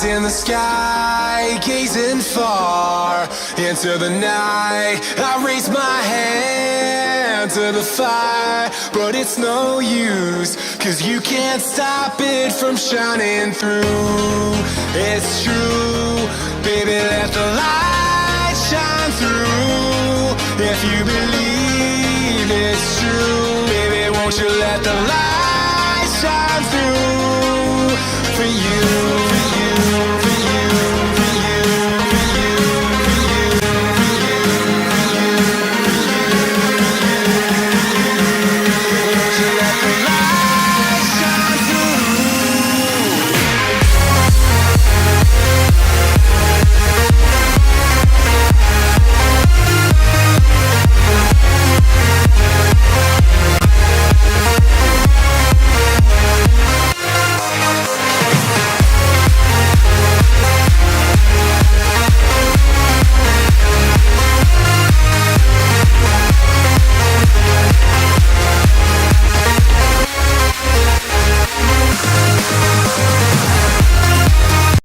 in the sky, gazing far into the night. I raise my hand to the fire, but it's no use, 'cause you can't stop it from shining through. It's true, baby, let the light shine through. If you believe it's true, baby, won't you let the light shine through for you?